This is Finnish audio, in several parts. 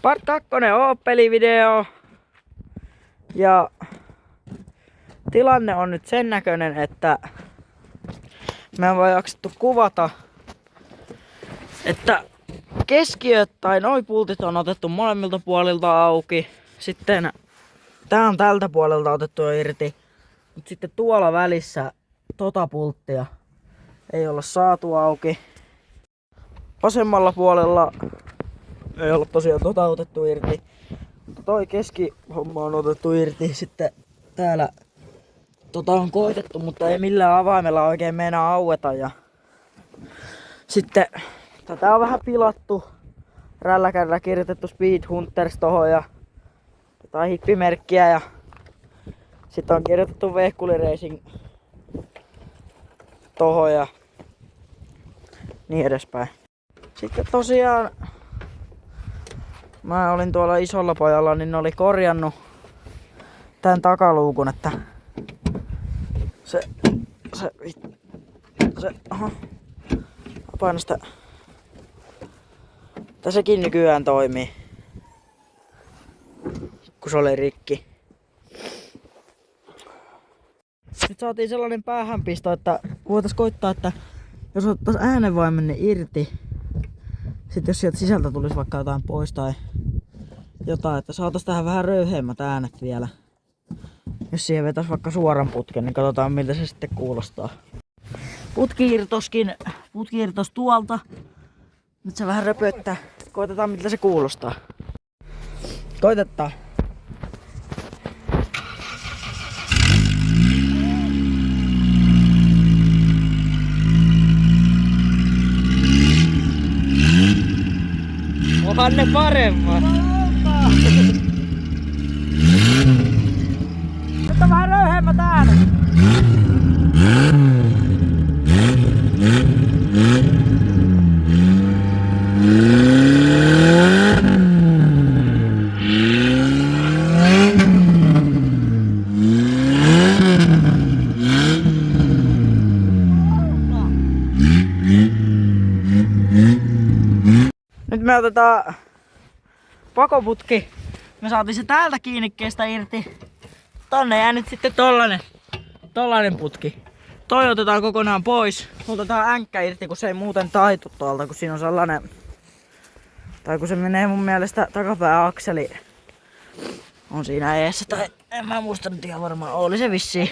Part 2 Opel-video. Ja tilanne on nyt sen näköinen, että me on vaan jaksettu kuvata, että keskiöt tai noi pultit on otettu molemmilta puolilta auki. Sitten tää on tältä puolelta otettu jo irti. Mut sitten tuolla välissä tota pulttia ei olla saatu auki. Vasemmalla puolella ei olla tosiaan tota otettu irti. Mutta toi keskihomma on otettu irti. Sitten täällä tota on koitettu, mutta ei millään avaimella oikein meinaa aueta. Ja sitten tätä on vähän pilattu. Rälläkärillä kirjoitettu Speed Hunters tohon ja jotain hippimerkkiä ja sitten on kirjoitettu Vehkuli Racing tohon ja niin edespäin. Sitten tosiaan mä olin tuolla isolla pojalla, niin ne oli korjannut tän takaluukun, että se aha, paina sitä, että sekin nykyään toimii, kun se oli rikki. Nyt saatiin sellainen päähänpisto, että voitais koittaa, että jos ottais äänenvaimenne irti, sit jos sieltä sisältä tulisi vaikka jotain pois tai jotain, että saatais tähän vähän röyheimmät äänet vielä. Jos siihen vetäis vaikka suoran putken, niin katsotaan miltä se sitten kuulostaa. Putki irtos tuolta. Nyt se vähän röpöttää. Koitetaan miltä se kuulostaa. Koitetaan. Onhan ne paremmat. Nyt on vähän röyhemmät äänet. Nyt me otetaan pakoputki. Me saatiin se täältä kiinnikkeestä irti. Tonne jää nyt sitten tollanen putki. Toi otetaan kokonaan pois. Otetaan änkkä irti, kun se ei muuten taitu tuolta, kun siinä on sellainen, tai kun se menee mun mielestä takapääakseli on siinä eessä, tai en mä muista nyt ihan varmaan, oli se vissiin.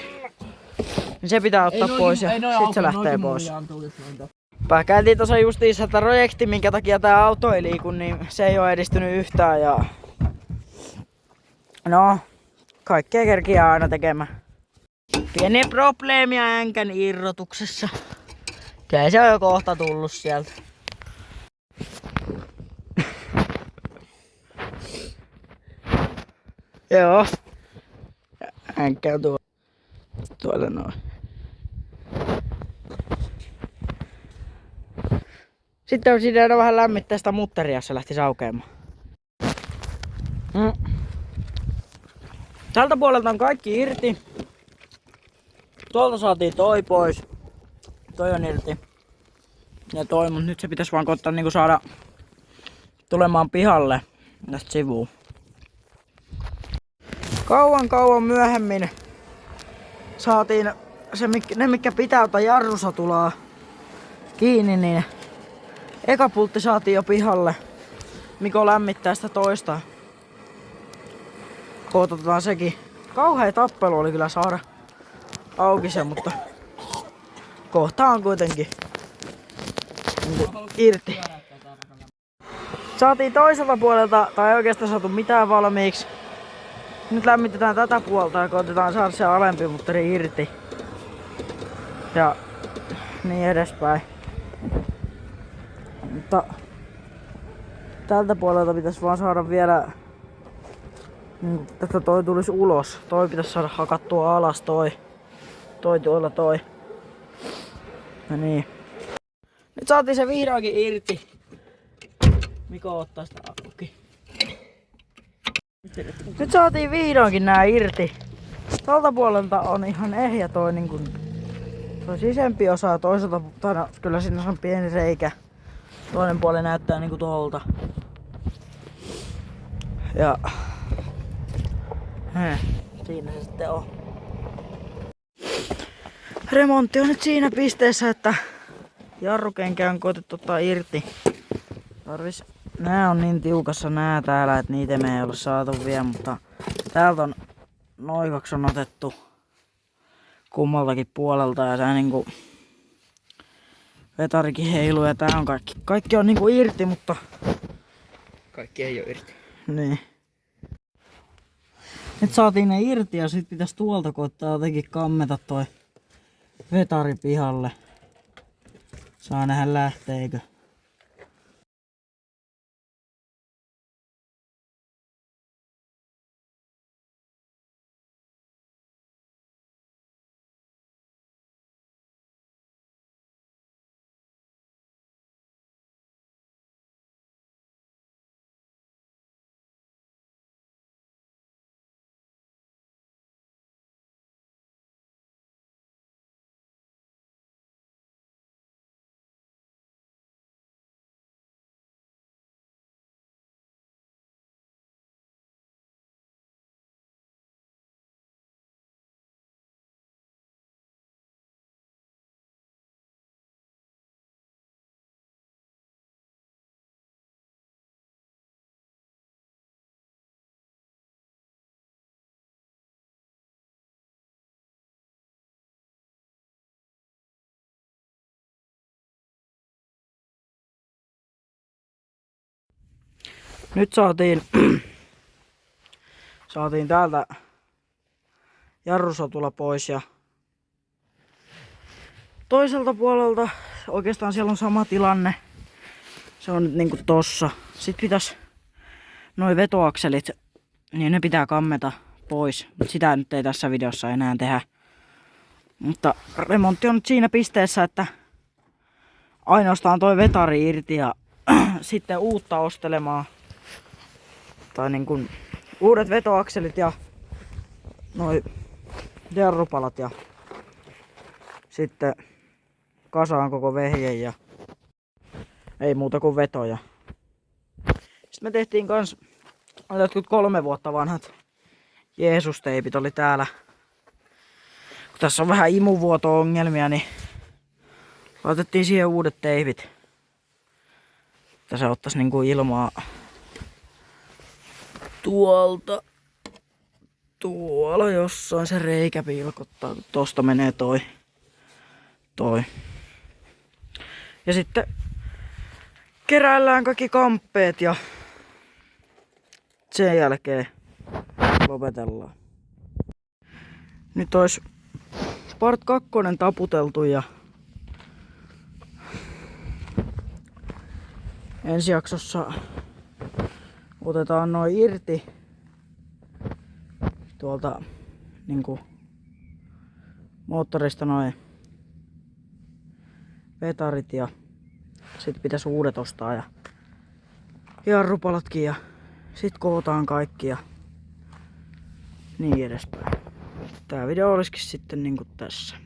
Niin se pitää ottaa pois ja sit se lähtee pois. Käytiin tuossa justiinsa, että projekti, minkä takia tää auto ei liiku, niin se ei oo edistynyt yhtään ja no, kaikkea kerkiää aina tekemään. Pieniä probleemia änkän irrotuksessa. Kyllä se on jo kohta tullut sieltä. Joo. Änkkä on tuolla noin. Sitten on siinä vähän lämmittää sitä mutteria, jos se lähti aukeamaan. Tältä puolelta on kaikki irti. Tuolta saatiin toi pois. Toi on irti. Ja toi, mut nyt se pitäisi vaan koittaa niinku saada tulemaan pihalle tästä sivuun. Kauan myöhemmin saatiin se, ne mikä pitää ottaa jarrusatulaa kiinni, niin eka pultti saatiin jo pihalle. Miko lämmittää sitä toista. Kootetaan sekin. Kauhea tappelu oli kyllä saada auki se, mutta kohta on kuitenkin irti. Saatiin toiselta puolelta, tai ei oikeastaan saatu mitään valmiiksi. Nyt lämmitetään tätä puolta ja koitetaan saada se alempi mutteri irti. Ja niin edespäin. Mutta tältä puolelta pitäisi vaan saada vielä, että toi tulisi ulos. Toi pitäisi saada hakattua alas toi tuolla toi. Ja niin. Nyt saatiin se vihdoinkin irti. Miko ottaa sitä auki. Nyt saatiin vihdoinkin nää irti. Tältä puolelta on ihan ehjä toi toi sisempi osa, toiselta kyllä siinä on pieni reikä. Toinen puoli näyttää niinku tuolta. Ja siinä se sitten on. Remontti on nyt siinä pisteessä, että jarrukenkä on koetettu ottaa irti. Nää on niin tiukassa nää täällä, että niitä me ei ole saatu vielä, mutta täältä on noin kaksi on otettu kummaltakin puolelta ja tää niinku vetarikin heiluu ja tää on kaikki on niinku irti, mutta Kaikki ei oo irti. niin. Nyt saatiin ne irti ja sit pitäis tuolta koittaa jotenkin kammeta toi vetari pihalle. Saa nähdä lähteekö. Nyt saatiin täältä jarrusotula pois ja toiselta puolelta oikeastaan siellä on sama tilanne. Se on nyt niinku tossa. Sitten pitäis noi vetoakselit, niin ne pitää kammeta pois. Sitä nyt ei tässä videossa enää tehdä. Mutta remontti on nyt siinä pisteessä, että ainoastaan toi vetari irti ja sitten uutta ostelemaan. Tai niin kuin uudet vetoakselit ja noi jarrupalat ja sitten kasaan koko vehje ja ei muuta kuin vetoja. Sitten me tehtiin kans jotkut 3 vuotta vanhat Jeesus-teipit oli täällä. Kun tässä on vähän imuvuoto-ongelmia, niin laitettiin siihen uudet teipit. Että se ottaisi niinku ilmaa tuolla jossain se reikä pilkottaa, kun tosta menee toi. Ja sitten keräillään kaikki kamppeet ja sen jälkeen lopetellaan. Nyt olisi part 2 taputeltu ja ensi jaksossa otetaan noin irti tuolta niinku moottorista noin vetarit ja sit pitäisi uudet ostaa ja jarrupalatkin ja sit kootaan kaikki ja niin edespäin. Tää video olisikin sitten niinku tässä.